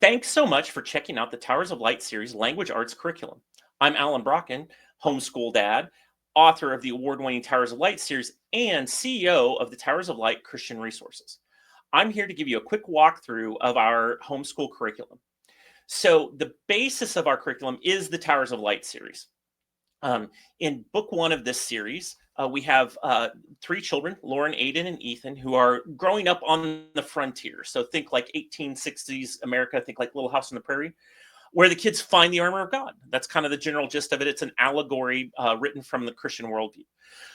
Thanks so much for checking out the Towers of Light series language arts curriculum. I'm Alan Brocken, homeschool dad, author of the award-winning Towers of Light series, and CEO of the Towers of Light Christian Resources. I'm here to give you a quick walkthrough of our homeschool curriculum. So the basis of our curriculum is the Towers of Light series. In book one of this series, we have three children, Lauren, Aiden, and Ethan, who are growing up on the frontier. So think like 1860s America, think like Little House on the Prairie, where the kids find the armor of God. That's kind of the general gist of it. It's an allegory written from the Christian worldview.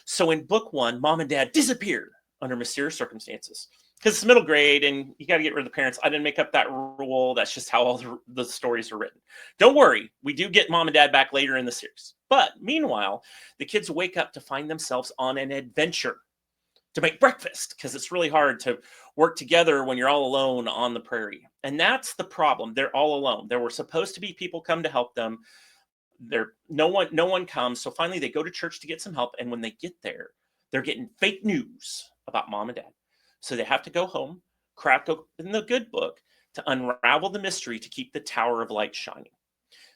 So in book one, mom and dad disappeared under mysterious circumstances because it's middle grade and you got to get rid of the parents. I didn't make up that rule. That's just how all the stories are written. Don't worry, we do get mom and dad back later in the series. But meanwhile, the kids wake up to find themselves on an adventure to make breakfast because it's really hard to work together when you're all alone on the prairie. And that's the problem. They're all alone. There were supposed to be people come to help them. No one comes. So finally they go to church to get some help. And when they get there, they're getting fake news about mom and dad. So they have to go home, crack open the good book to unravel the mystery to keep the Tower of Light shining.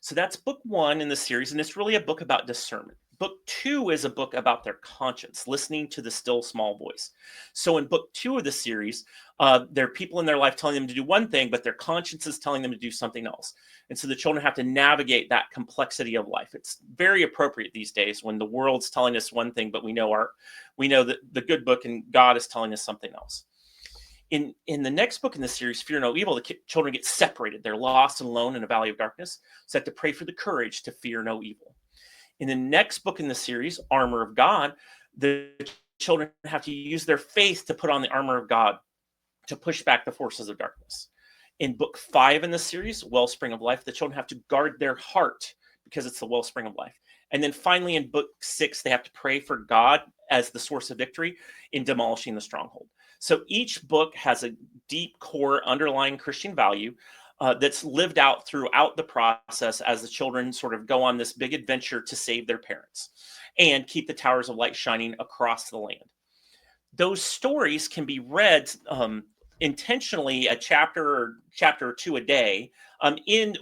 So that's book one in the series, and it's really a book about discernment. Book two is a book about their conscience, listening to the still small voice. So in book two of the series, there are people in their life telling them to do one thing, but their conscience is telling them to do something else. And so the children have to navigate that complexity of life. It's very appropriate these days when the world's telling us one thing, but we know that the good book and God is telling us something else. In the next book in the series, Fear No Evil, the children get separated. They're lost and alone in a valley of darkness. So they have to pray for the courage to fear no evil. In the next book in the series, Armor of God, the children have to use their faith to put on the armor of God to push back the forces of darkness. In book 5 in the series, Wellspring of Life, the children have to guard their heart because it's the wellspring of life. And then finally in book 6, they have to pray for God as the source of victory in demolishing the stronghold. So each book has a deep core underlying Christian value that's lived out throughout the process as the children sort of go on this big adventure to save their parents and keep the Towers of Light shining across the land. Those stories can be read intentionally a chapter or two a day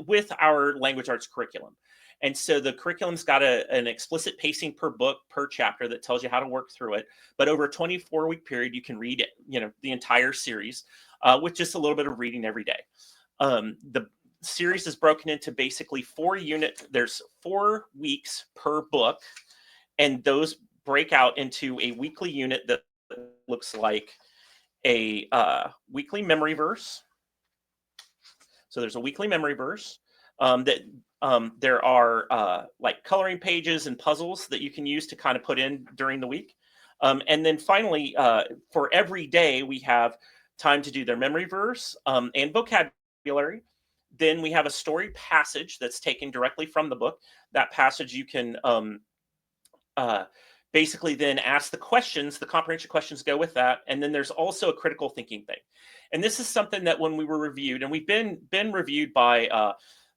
with our language arts curriculum. And so the curriculum's got an explicit pacing per book, per chapter that tells you how to work through it. But over a 24-week period, you can read the entire series with just a little bit of reading every day. The series is broken into basically 4 units. There's 4 weeks per book, and those break out into a weekly unit that looks like a weekly memory verse. So there's a weekly memory verse there are like coloring pages and puzzles that you can use to kind of put in during the week. And then finally, for every day, we have time to do their memory verse and vocabulary. Then we have a story passage that's taken directly from the book. That passage you can basically then ask the questions, the comprehension questions go with that. And then there's also a critical thinking thing. And this is something that when we were reviewed, and we've been reviewed by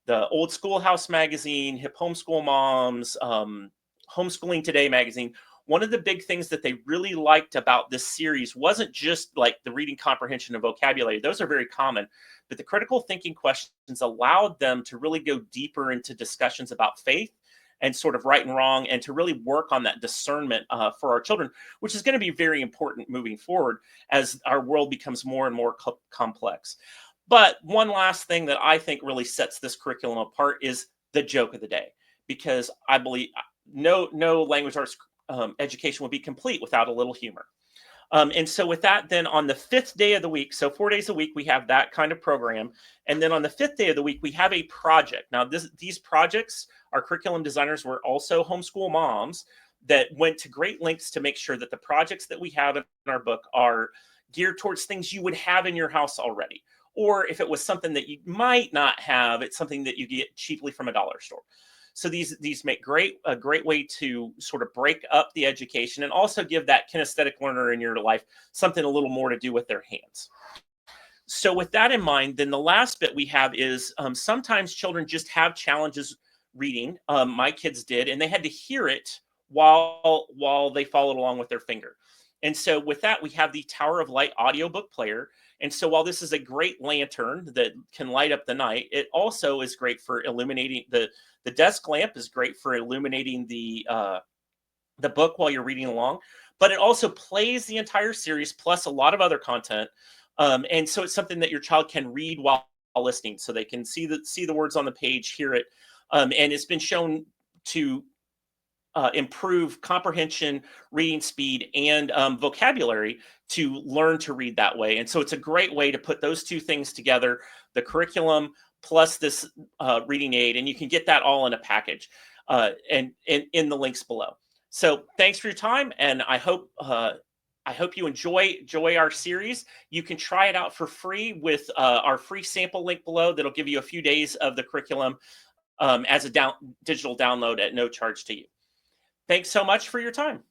the Old Schoolhouse magazine, Hip Homeschool Moms, Homeschooling Today magazine. One of the big things that they really liked about this series wasn't just like the reading comprehension and vocabulary. Those are very common, but the critical thinking questions allowed them to really go deeper into discussions about faith and sort of right and wrong, and to really work on that discernment for our children, which is going to be very important moving forward as our world becomes more and more complex. But one last thing that I think really sets this curriculum apart is the joke of the day, because I believe no language arts education would be complete without a little humor. And so with that, then on the 5th day of the week, so 4 days a week, we have that kind of program. And then on the 5th day of the week, we have a project. Now, these projects, our curriculum designers were also homeschool moms that went to great lengths to make sure that the projects that we have in our book are geared towards things you would have in your house already. Or if it was something that you might not have, it's something that you get cheaply from a dollar store. So these make a great way to sort of break up the education and also give that kinesthetic learner in your life something a little more to do with their hands. So with that in mind, then the last bit we have is sometimes children just have challenges reading. My kids did, and they had to hear it while they followed along with their finger. And so with that, we have the Tower of Light audiobook player. And so while this is a great lantern that can light up the night, it also is great for illuminating the desk lamp is great for illuminating the book while you're reading along, but it also plays the entire series plus a lot of other content. And so it's something that your child can read while listening, so they can see the words on the page, hear it, and it's been shown to improve comprehension, reading speed, and vocabulary to learn to read that way. And so it's a great way to put those two things together: the curriculum plus this reading aid, and you can get that all in a package, and in the links below. So thanks for your time, and I hope you enjoy our series. You can try it out for free with our free sample link below. That'll give you a few days of the curriculum as a digital download at no charge to you. Thanks so much for your time.